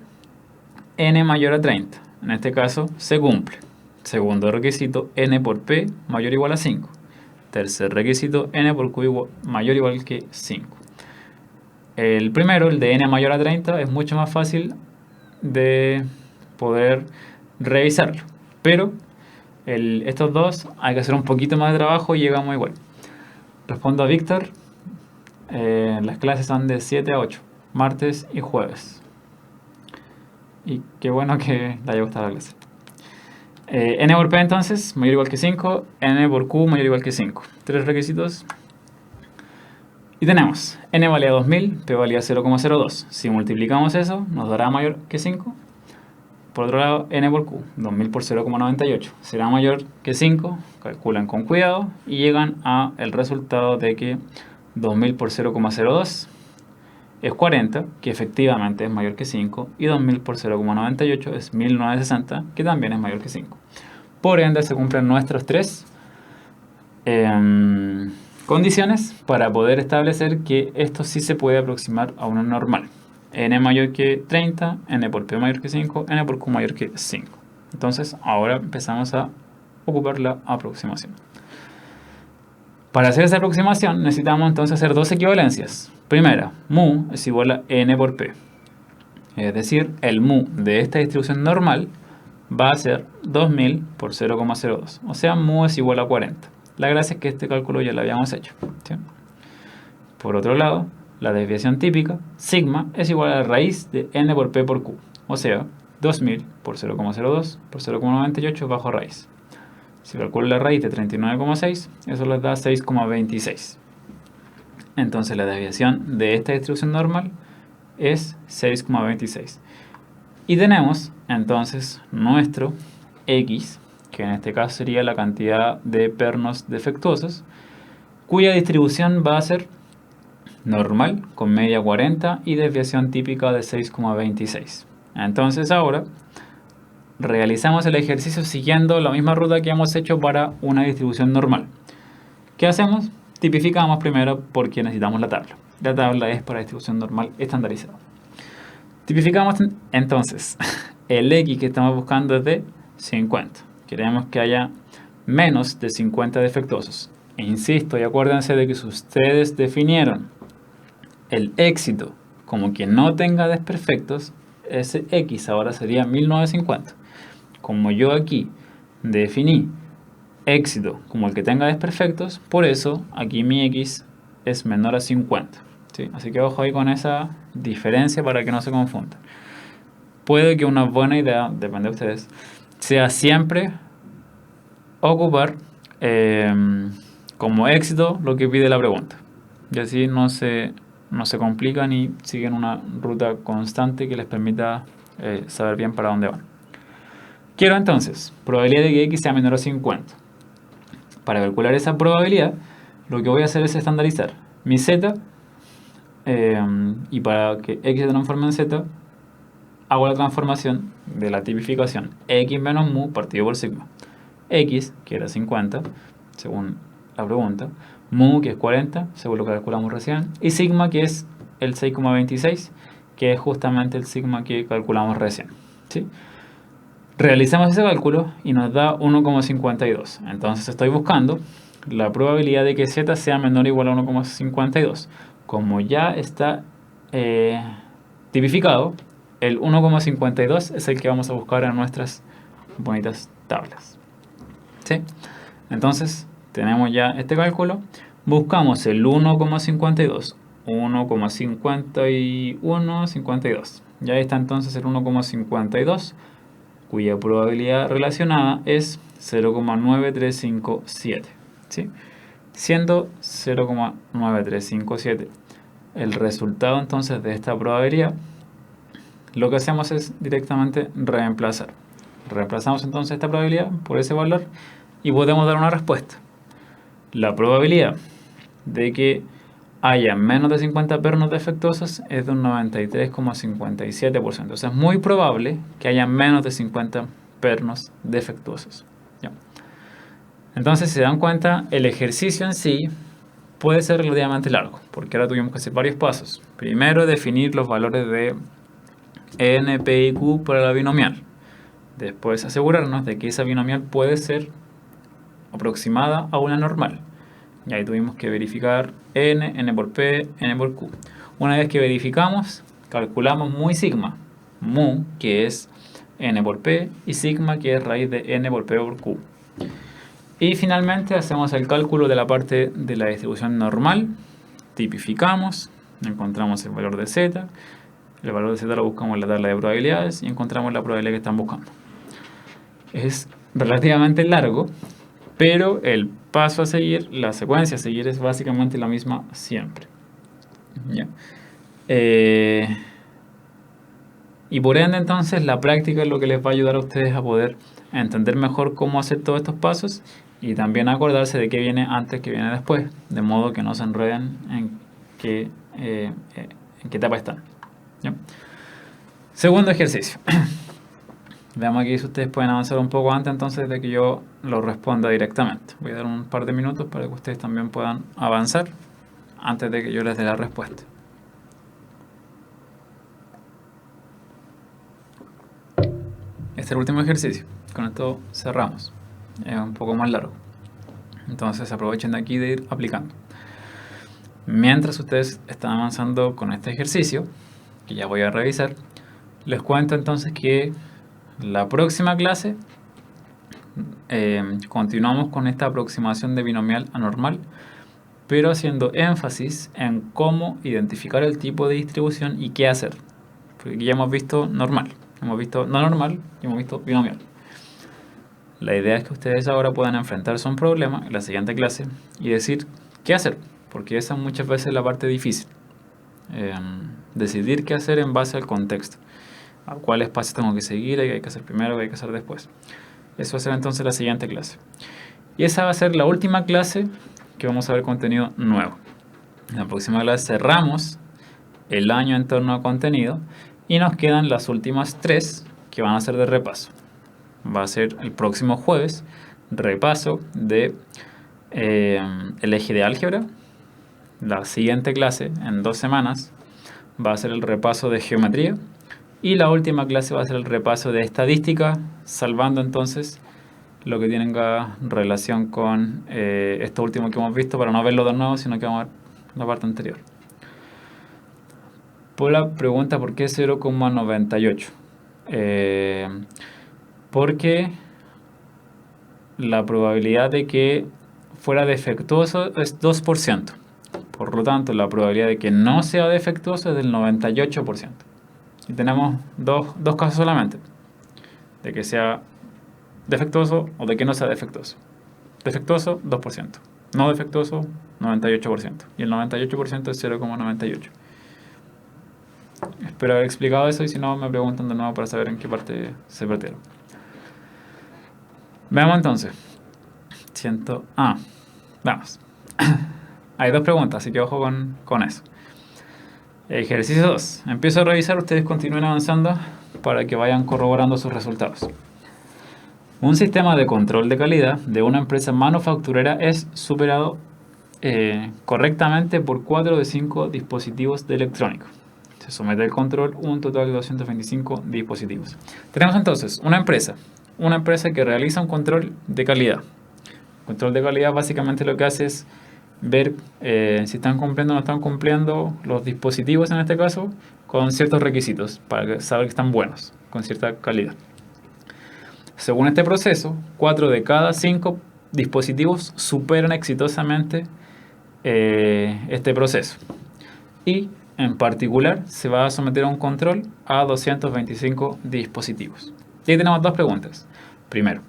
N mayor a 30. En este caso, se cumple. Segundo requisito, N por P mayor o igual a 5. Tercer requisito, N por Q mayor o igual que 5. El primero, el de N mayor a 30, es mucho más fácil de poder revisarlo. Pero estos dos hay que hacer un poquito más de trabajo y llegamos igual. Respondo a Víctor. Las clases son de 7 a 8, martes y jueves. Y qué bueno que le haya gustado la clase. N por P entonces, mayor o igual que 5. N por Q mayor o igual que 5. 3 requisitos. Y tenemos N valía 2000, P valía 0,02. Si multiplicamos eso, nos dará mayor que 5. Por otro lado, N por Q, 2000 por 0,98. Será mayor que 5. Calculan con cuidado y llegan a el resultado de que 2000 por 0,02 es 40, que efectivamente es mayor que 5, y 2000 por 0,98 es 1960, que también es mayor que 5. Por ende, se cumplen nuestros 3 condiciones para poder establecer que esto sí se puede aproximar a una normal. N mayor que 30, N por P mayor que 5, N por Q mayor que 5. Entonces, ahora empezamos a ocupar la aproximación. Para hacer esa aproximación necesitamos entonces hacer dos equivalencias. Primera, mu es igual a N por P. Es decir, el mu de esta distribución normal va a ser 2000 por 0,02. O sea, mu es igual a 40. La gracia es que este cálculo ya lo habíamos hecho, ¿sí? Por otro lado, la desviación típica, sigma, es igual a la raíz de N por P por Q. O sea, 2000 por 0,02 por 0,98 bajo raíz. Si calculo la raíz de 39,6, eso les da 6,26. Entonces la desviación de esta distribución normal es 6,26. Y tenemos entonces nuestro X, que en este caso sería la cantidad de pernos defectuosos, cuya distribución va a ser normal, con media 40 y desviación típica de 6,26. Entonces ahora realizamos el ejercicio siguiendo la misma ruta que hemos hecho para una distribución normal. ¿Qué hacemos? Tipificamos primero porque necesitamos la tabla. La tabla es para distribución normal estandarizada. Tipificamos entonces el X que estamos buscando es de 50. Queremos que haya menos de 50 defectuosos. E insisto, y acuérdense de que si ustedes definieron el éxito como que no tenga desperfectos, ese X ahora sería 1950. Como yo aquí definí éxito como el que tenga desperfectos, por eso aquí mi X es menor a 50. ¿Sí? Así que ojo ahí con esa diferencia para que no se confunda. puede que una buena idea, depende de ustedes, sea siempre ocupar como éxito lo que pide la pregunta. Y así no se complican y siguen una ruta constante que les permita saber bien para dónde van. Quiero entonces probabilidad de que x sea menor a 50. Para calcular esa probabilidad, lo que voy a hacer es estandarizar mi z, y para que x se transforme en z, hago la transformación de la tipificación x menos mu partido por sigma. X, que era 50, según la pregunta, mu, que es 40, según lo que calculamos recién, y sigma, que es el 6,26, que es justamente el sigma que calculamos recién, ¿sí? Realizamos ese cálculo y nos da 1,52. Entonces estoy buscando la probabilidad de que z sea menor o igual a 1,52. Como ya está tipificado, el 1,52 es el que vamos a buscar en nuestras bonitas tablas, ¿sí? Entonces tenemos ya este cálculo. Buscamos el 1,52, 1,51, 52. Ya está entonces el 1,52, cuya probabilidad relacionada es 0,9357, ¿sí? Siendo 0,9357 el resultado entonces de esta probabilidad, lo que hacemos es directamente reemplazar. Reemplazamos entonces esta probabilidad por ese valor y podemos dar una respuesta. La probabilidad de que haya menos de 50 pernos defectuosos es de un 93,57%. O sea, es muy probable que haya menos de 50 pernos defectuosos. ¿Ya? Entonces, si se dan cuenta, el ejercicio en sí puede ser relativamente largo, porque ahora tuvimos que hacer varios pasos. Primero, definir los valores de n, p y q para la binomial. Después, asegurarnos de que esa binomial puede ser aproximada a una normal. Y ahí tuvimos que verificar n por p, n por q. Una vez que verificamos, calculamos mu y sigma. Mu, que es n por p, y sigma, que es raíz de n por p por q. Y finalmente hacemos el cálculo de la parte de la distribución normal. Tipificamos, encontramos el valor de z. El valor de z lo buscamos en la tabla de probabilidades y encontramos la probabilidad que están buscando. Es relativamente largo, pero el paso a seguir, la secuencia a seguir es básicamente la misma siempre. ¿Ya? Y por ende entonces la práctica es lo que les va a ayudar a ustedes a poder entender mejor cómo hacer todos estos pasos y también acordarse de qué viene antes, qué viene después, de modo que no se enreden en qué etapa están. ¿Ya? Segundo ejercicio. Veamos aquí si ustedes pueden avanzar un poco antes entonces de que yo lo responda directamente. Voy a dar un par de minutos para que ustedes también puedan avanzar antes de que yo les dé la respuesta. Este es el último ejercicio. Con esto cerramos. Es un poco más largo. Entonces aprovechen de aquí de ir aplicando. Mientras ustedes están avanzando con este ejercicio, que ya voy a revisar, les cuento entonces que la próxima clase continuamos con esta aproximación de binomial a normal, pero haciendo énfasis en cómo identificar el tipo de distribución y qué hacer. Porque aquí ya hemos visto normal, hemos visto no normal y hemos visto binomial. La idea es que ustedes ahora puedan enfrentarse a un problema en la siguiente clase y decir qué hacer, porque esa muchas veces es la parte difícil. Decidir qué hacer en base al contexto. A cuáles pasos tengo que seguir, qué hay que hacer primero, qué hay que hacer después. Eso va a ser entonces la siguiente clase. Y esa va a ser la última clase que vamos a ver contenido nuevo. En la próxima clase cerramos el año en torno a contenido y nos quedan las últimas 3 que van a ser de repaso. Va a ser el próximo jueves repaso de el eje de álgebra. La siguiente clase en 2 semanas va a ser el repaso de geometría. Y la última clase va a ser el repaso de estadística, salvando entonces lo que tenga relación con esto último que hemos visto, para no verlo de nuevo, sino que vamos a ver la parte anterior. Por la pregunta, ¿por qué 0,98? Porque la probabilidad de que fuera defectuoso es 2%. Por lo tanto, la probabilidad de que no sea defectuoso es del 98%. Y tenemos dos casos solamente, de que sea defectuoso o de que no sea defectuoso. Defectuoso, 2%. No defectuoso, 98%. Y el 98% es 0,98. Espero haber explicado eso y si no me preguntan de nuevo para saber en qué parte se perdieron. Veamos entonces. Vamos. Hay dos preguntas, así que ojo con eso. Ejercicio 2. Empiezo a revisar, ustedes continúen avanzando para que vayan corroborando sus resultados. Un sistema de control de calidad de una empresa manufacturera es superado correctamente por 4 de 5 dispositivos de electrónico. Se somete al control un total de 225 dispositivos. Tenemos entonces una empresa que realiza un control de calidad. Control de calidad básicamente lo que hace es ver si están cumpliendo o no están cumpliendo los dispositivos, en este caso, con ciertos requisitos para saber que están buenos, con cierta calidad. Según este proceso, 4 de cada 5 dispositivos superan exitosamente este proceso. Y, en particular, se va a someter a un control a 225 dispositivos. Y ahí tenemos dos preguntas. Primero,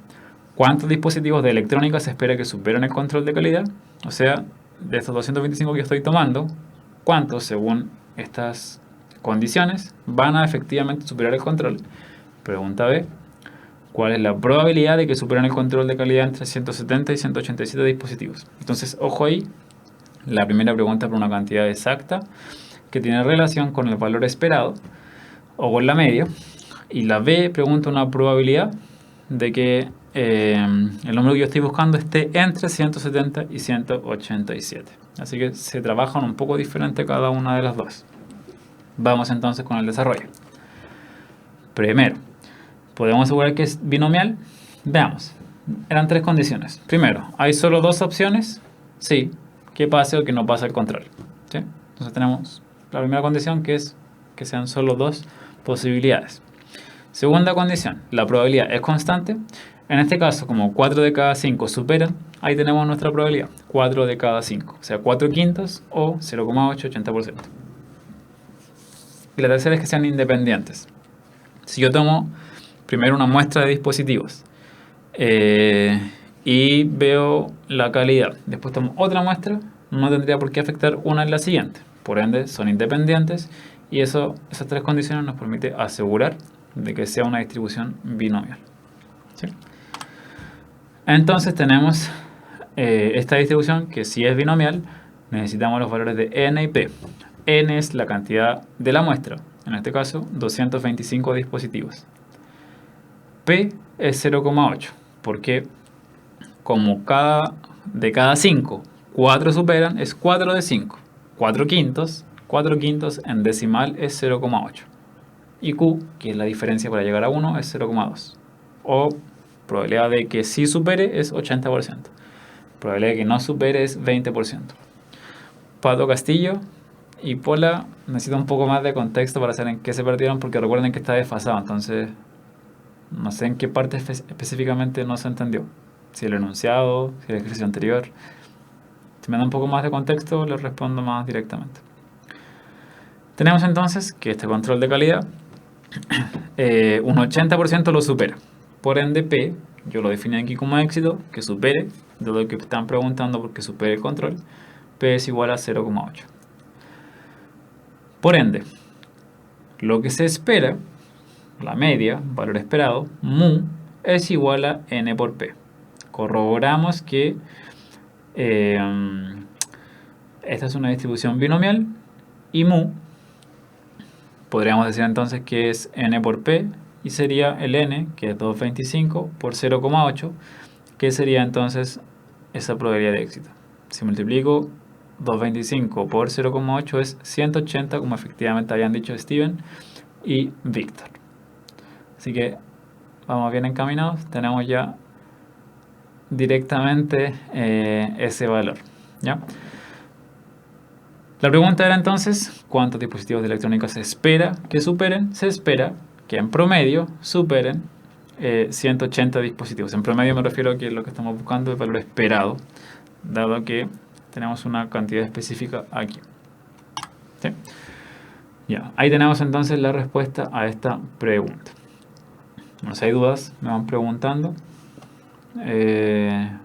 ¿cuántos dispositivos de electrónica se espera que superen el control de calidad? O sea, de estos 225 que estoy tomando, ¿cuántos, según estas condiciones, van a efectivamente superar el control? Pregunta B, ¿cuál es la probabilidad de que superen el control de calidad entre 170 y 187 dispositivos? Entonces, ojo ahí, la primera pregunta por una cantidad exacta que tiene relación con el valor esperado o con la media, y la B pregunta una probabilidad de que el número que yo estoy buscando esté entre 170 y 187. Así que se trabajan un poco diferente cada una de las dos. Vamos entonces con el desarrollo. Primero, ¿podemos asegurar que es binomial? Veamos. Eran tres condiciones. Primero, ¿hay solo dos opciones? Sí. Que pase o que no pase el control. ¿Sí? Entonces tenemos la primera condición, que es que sean solo dos posibilidades. Segunda condición, la probabilidad es constante. En este caso, como 4 de cada 5 superan, ahí tenemos nuestra probabilidad, 4 de cada 5, o sea, 4 quintos o 0,8, 80%. Y la tercera es que sean independientes. Si yo tomo primero una muestra de dispositivos y veo la calidad, después tomo otra muestra, no tendría por qué afectar una en la siguiente. Por ende, son independientes y esas tres condiciones nos permite asegurar de que sea una distribución binomial. ¿Sí? Entonces tenemos esta distribución que si es binomial, necesitamos los valores de n y p. N es la cantidad de la muestra, en este caso 225 dispositivos. P es 0,8, porque como de cada 5, 4 superan, es 4 de 5. 4 quintos en decimal es 0,8. Y Q, que es la diferencia para llegar a 1, es 0,2. O probabilidad de que sí supere es 80%. Probabilidad de que no supere es 20%. Pato Castillo y Pola necesitan un poco más de contexto para saber en qué se perdieron, porque recuerden que está desfasado, entonces no sé en qué parte específicamente no se entendió. Si el enunciado, si el ejercicio anterior. Si me dan un poco más de contexto, les respondo más directamente. Tenemos entonces que este control de calidad un 80% lo supera. Por ende, P, yo lo definí aquí como éxito, que supere, de lo que están preguntando porque supere el control, P es igual a 0,8. Por ende, lo que se espera, la media, valor esperado, mu, es igual a n por p. Corroboramos que esta es una distribución binomial y mu, podríamos decir entonces que es n por p y sería el n, que es 225 por 0,8, que sería entonces esa probabilidad de éxito. Si multiplico 225 por 0,8 es 180, como efectivamente habían dicho Steven y Víctor. Así que vamos bien encaminados, tenemos ya directamente ese valor, ¿ya? La pregunta era entonces, ¿cuántos dispositivos de electrónica se espera que superen? Se espera que en promedio superen 180 dispositivos. En promedio me refiero a que lo que estamos buscando es el valor esperado, dado que tenemos una cantidad específica aquí. ¿Sí? Ya, ahí tenemos entonces la respuesta a esta pregunta. Bueno, si hay dudas, me van preguntando.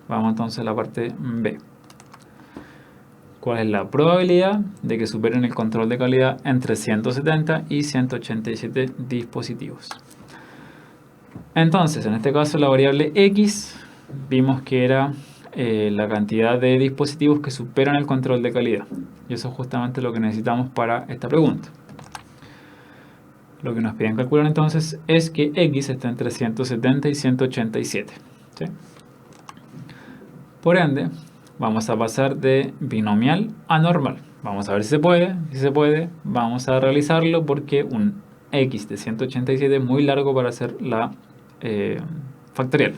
Vamos entonces a la parte B. ¿Cuál es la probabilidad de que superen el control de calidad entre 170 y 187 dispositivos? Entonces, en este caso la variable X, vimos que era la cantidad de dispositivos que superan el control de calidad. Y eso es justamente lo que necesitamos para esta pregunta. Lo que nos piden calcular entonces es que X está entre 170 y 187. ¿Sí? Por ende, vamos a pasar de binomial a normal. Vamos a ver si se puede. Si se puede, vamos a realizarlo porque un X de 187 es muy largo para hacer la factorial.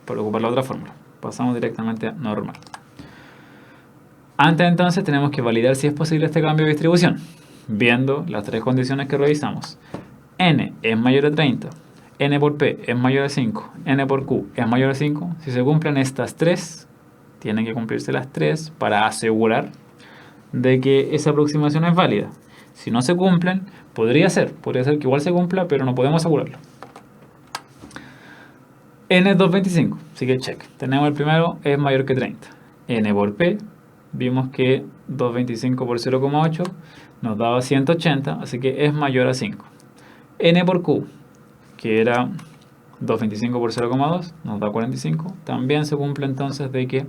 Para ocupar la otra fórmula. Pasamos directamente a normal. Antes entonces tenemos que validar si es posible este cambio de distribución. Viendo las tres condiciones que revisamos. N es mayor a 30. N por P es mayor a 5. N por Q es mayor a 5. Si se cumplen estas tres, tienen que cumplirse las tres para asegurar de que esa aproximación es válida. Si no se cumplen, podría ser que igual se cumpla, pero no podemos asegurarlo. N es 225, así que check. Tenemos el primero, es mayor que 30. N por P, vimos que 225 por 0,8 nos daba 180, así que es mayor a 5. N por Q, que era 225 por 0,2, nos da 45. También se cumple entonces de que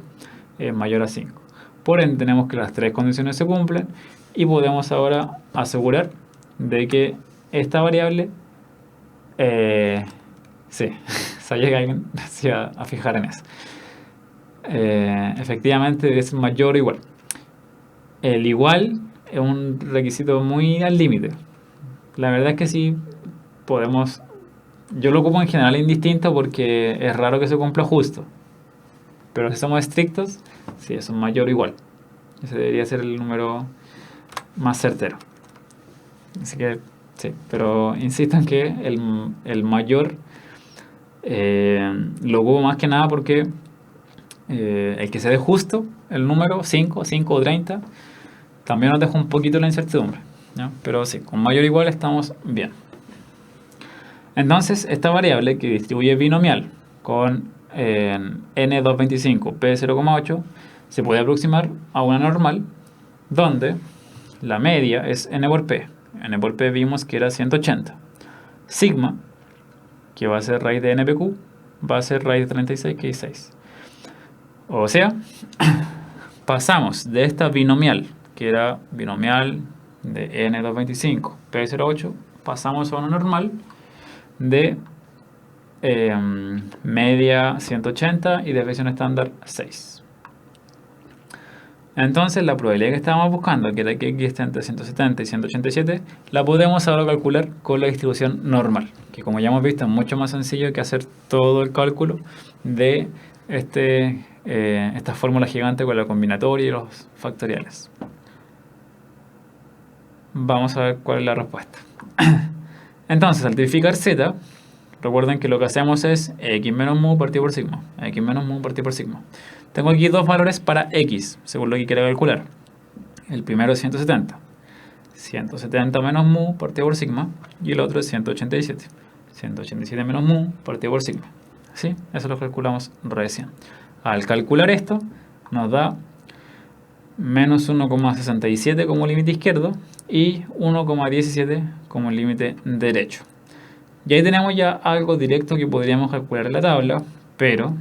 es mayor a 5. Por ende, tenemos que las tres condiciones se cumplen y podemos ahora asegurar de que esta variable sí, se llega a fijar en eso. Efectivamente es mayor o igual. El igual es un requisito muy al límite. La verdad es que sí podemos. Yo lo ocupo en general indistinto porque es raro que se cumpla justo. Pero si somos estrictos, sí, es un mayor o igual. Ese debería ser el número más certero. Así que sí, pero insisto en que el mayor lo ocupo más que nada porque el que se dé justo, el número 5 o 30, también nos deja un poquito la incertidumbre, ¿no? Pero sí, con mayor o igual estamos bien. Entonces, esta variable que distribuye binomial con N225, P0,8, se puede aproximar a una normal donde la media es N por P. N por P vimos que era 180. Sigma, que va a ser raíz de NPQ, va a ser raíz de 36, que es 6. O sea, pasamos de esta binomial, que era binomial de N225, P08, pasamos a una normal de media 180 y desviación estándar 6. Entonces la probabilidad que estábamos buscando, que era que X esté entre 170 y 187, la podemos ahora calcular con la distribución normal, que como ya hemos visto es mucho más sencillo que hacer todo el cálculo de esta fórmula gigante con la combinatoria y los factoriales. Vamos a ver cuál es la respuesta. Entonces, al tipificar z, recuerden que lo que hacemos es x menos mu partido por sigma. X menos mu partido por sigma. Tengo aquí dos valores para x, según lo que quiera calcular. El primero es 170. 170 menos mu partido por sigma. Y el otro es 187. 187 menos mu partido por sigma. ¿Sí? Eso lo calculamos recién. Al calcular esto, nos da menos 1,67 como límite izquierdo y 1,17 como límite derecho. Y ahí tenemos ya algo directo que podríamos calcular en la tabla, pero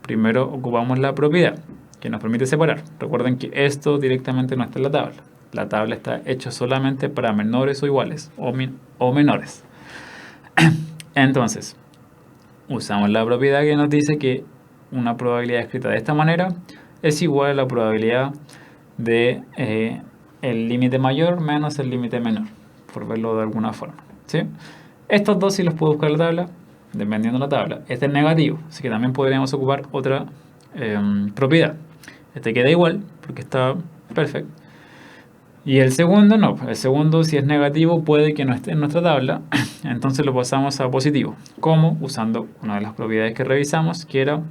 primero ocupamos la propiedad que nos permite separar. Recuerden que esto directamente no está en la tabla. La tabla está hecha solamente para menores o iguales o menores. Entonces, usamos la propiedad que nos dice que una probabilidad escrita de esta manera es igual a la probabilidad de el límite mayor menos el límite menor, por verlo de alguna forma, ¿sí? Estos dos sí los puedo buscar en la tabla, dependiendo de la tabla. Este es negativo, así que también podríamos ocupar otra propiedad. Este queda igual, porque está perfecto. Y el segundo no, el segundo si es negativo puede que no esté en nuestra tabla, entonces lo pasamos a positivo. ¿Cómo? Usando una de las propiedades que revisamos, que era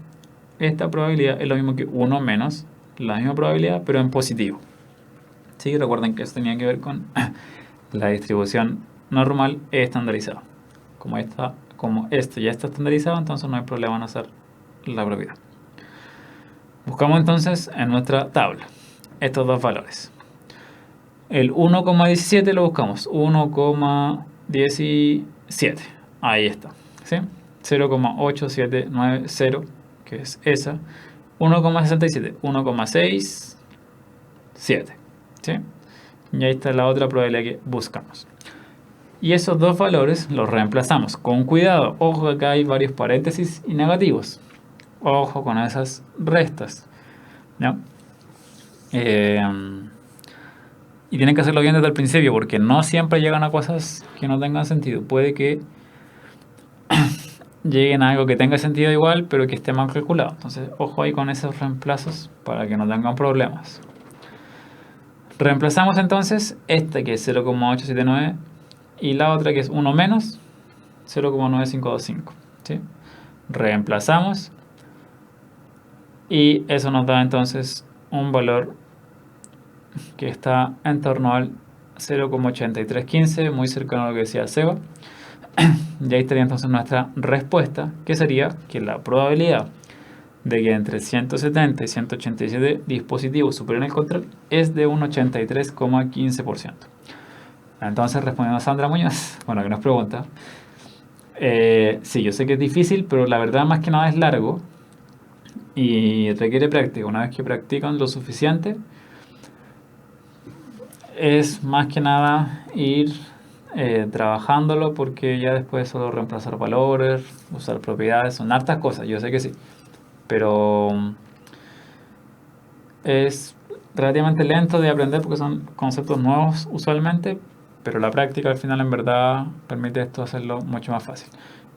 esta probabilidad es lo mismo que 1 menos la misma probabilidad, pero en positivo. ¿Sí? Recuerden que eso tenía que ver con la distribución normal es estandarizada. Como esto ya está estandarizado, entonces no hay problema en hacer la propiedad. Buscamos entonces en nuestra tabla estos dos valores. El 1,17 lo buscamos, 1,17, ahí está, ¿sí? 0,8790, que es esa, 1,67, 1,67, ¿sí? Y ahí está la otra probabilidad que buscamos. Y esos dos valores los reemplazamos. Con cuidado, ojo que acá hay varios paréntesis y negativos. Ojo con esas restas, ¿no? Y tienen que hacerlo bien desde el principio, porque no siempre llegan a cosas que no tengan sentido. Puede que lleguen a algo que tenga sentido igual, pero que esté mal calculado. Entonces, ojo ahí con esos reemplazos para que no tengan problemas. Reemplazamos entonces esta que es 0,879 y la otra que es 1 menos 0,9525, ¿sí? Reemplazamos y eso nos da entonces un valor que está en torno al 0,8315, muy cercano a lo que decía Seba. Y ahí estaría entonces nuestra respuesta, que sería que la probabilidad de que entre 170 y 187 dispositivos superen el control es de un 83,15%. Entonces, respondiendo a Sandra Muñoz, bueno, que nos pregunta, sí, yo sé que es difícil, pero la verdad más que nada es largo y requiere práctica. Una vez que practican lo suficiente, es más que nada ir trabajándolo, porque ya después solo reemplazar valores, usar propiedades, son hartas cosas, yo sé que sí, pero es relativamente lento de aprender porque son conceptos nuevos usualmente, pero la práctica al final en verdad permite esto hacerlo mucho más fácil.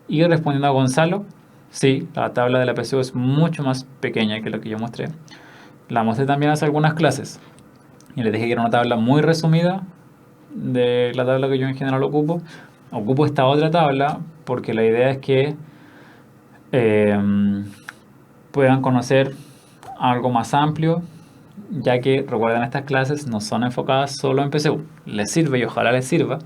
Y respondiendo a Gonzalo, sí, la tabla de la PSU es mucho más pequeña que lo que yo mostré. La mostré también hace algunas clases y les dije que era una tabla muy resumida de la tabla que yo en general ocupo. Ocupo esta otra tabla porque la idea es que puedan conocer algo más amplio, ya que recuerden, estas clases no son enfocadas solo en PSU. Les sirve y ojalá les sirva,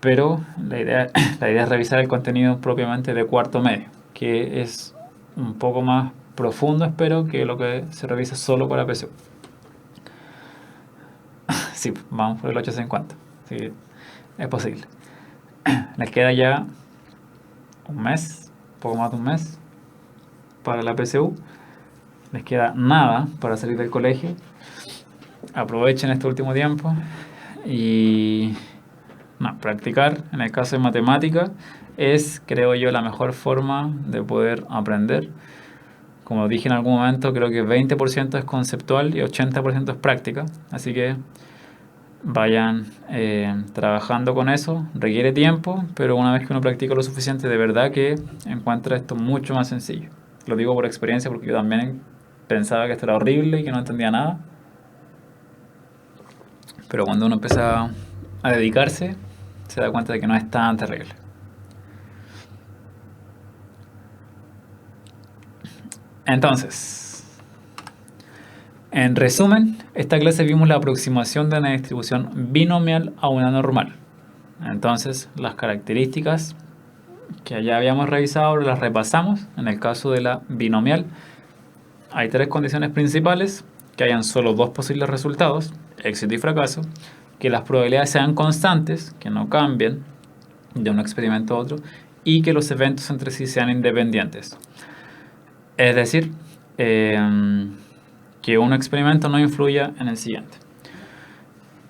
pero la idea es revisar el contenido propiamente de cuarto medio, que es un poco más profundo, espero, que lo que se revisa solo para PSU. Sí, vamos por el 850. Sí, es posible. Les queda ya un mes, poco más de un mes para la PSU. Les queda nada para salir del colegio. Aprovechen este último tiempo y practicar. En el caso de matemática es, creo yo, la mejor forma de poder aprender. Como dije en algún momento, creo que 20% es conceptual y 80% es práctica. Así que vayan trabajando con eso. Requiere tiempo, pero una vez que uno practica lo suficiente, de verdad que encuentra esto mucho más sencillo. Lo digo por experiencia, porque yo también pensaba que esto era horrible y que no entendía nada. Pero cuando uno empieza a dedicarse, se da cuenta de que no es tan terrible. Entonces, en resumen, esta clase vimos la aproximación de una distribución binomial a una normal. Entonces, las características que ya habíamos revisado ahora las repasamos. En el caso de la binomial, hay tres condiciones principales: que hayan solo dos posibles resultados, éxito y fracaso, que las probabilidades sean constantes, que no cambien de un experimento a otro, y que los eventos entre sí sean independientes. Es decir, que un experimento no influya en el siguiente.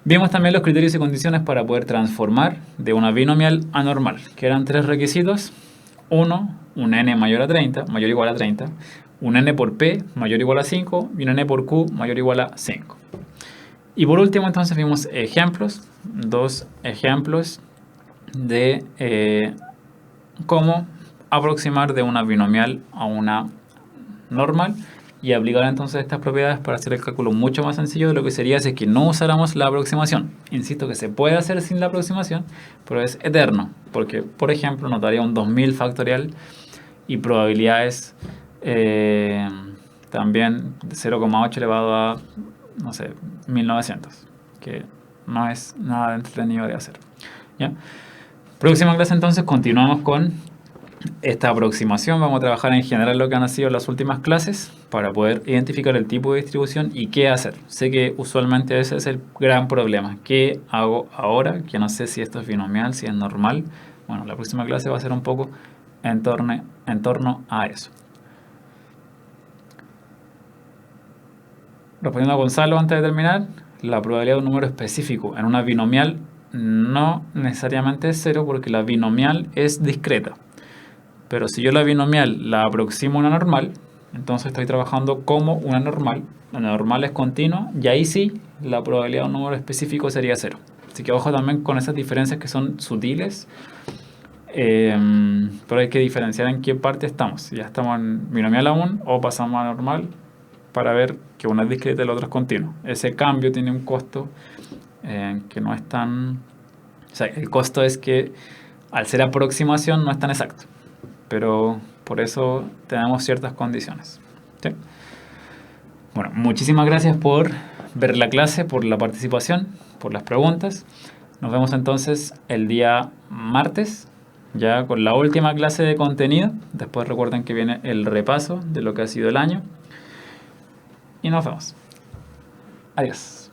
Vimos también los criterios y condiciones para poder transformar de una binomial a normal, que eran tres requisitos. Uno, un n mayor a 30, mayor o igual a 30, un n por p mayor o igual a 5 y un n por q mayor o igual a 5. Y por último, entonces, vimos ejemplos, dos ejemplos de cómo aproximar de una binomial a una normal y aplicar entonces estas propiedades para hacer el cálculo mucho más sencillo de lo que sería si es que no usáramos la aproximación. Insisto que se puede hacer sin la aproximación, pero es eterno, porque, por ejemplo, nos daría un 2000 factorial y probabilidades también de 0,8 elevado a, no sé, 1900, que no es nada entretenido de hacer. ¿Ya? Próxima clase entonces continuamos con esta aproximación. Vamos a trabajar en general lo que han sido las últimas clases para poder identificar el tipo de distribución y qué hacer. Sé que usualmente ese es el gran problema. ¿Qué hago ahora? Que no sé si esto es binomial, si es normal. Bueno, la próxima clase va a ser un poco en torno a eso. Respondiendo a Gonzalo antes de terminar, la probabilidad de un número específico en una binomial no necesariamente es 0 porque la binomial es discreta. Pero si yo la binomial la aproximo a una normal, entonces estoy trabajando como una normal. La normal es continua y ahí sí la probabilidad de un número específico sería 0. Así que ojo también con esas diferencias que son sutiles. Pero hay que diferenciar en qué parte estamos. Si ya estamos en binomial aún o pasamos a normal para ver que una es discreta y la otra es continua. Ese cambio tiene un costo que no es tan... O sea, el costo es que al ser aproximación no es tan exacto. Pero por eso tenemos ciertas condiciones. ¿Sí? Bueno, muchísimas gracias por ver la clase, por la participación, por las preguntas. Nos vemos entonces el día martes, ya con la última clase de contenido. Después recuerden que viene el repaso de lo que ha sido el año. Y nos vemos. Adiós.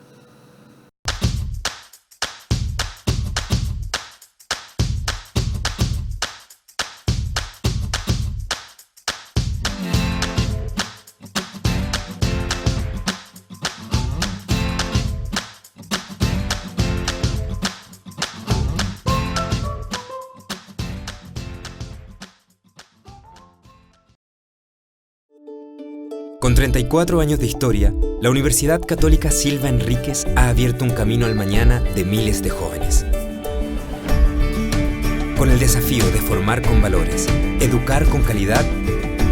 Con 34 años de historia, la Universidad Católica Silva Enríquez ha abierto un camino al mañana de miles de jóvenes. Con el desafío de formar con valores, educar con calidad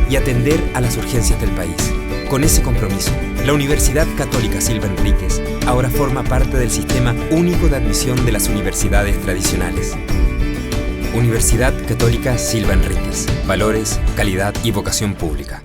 y atender a las urgencias del país. Con ese compromiso, la Universidad Católica Silva Enríquez ahora forma parte del Sistema Único de Admisión de las Universidades Tradicionales. Universidad Católica Silva Enríquez. Valores, calidad y vocación pública.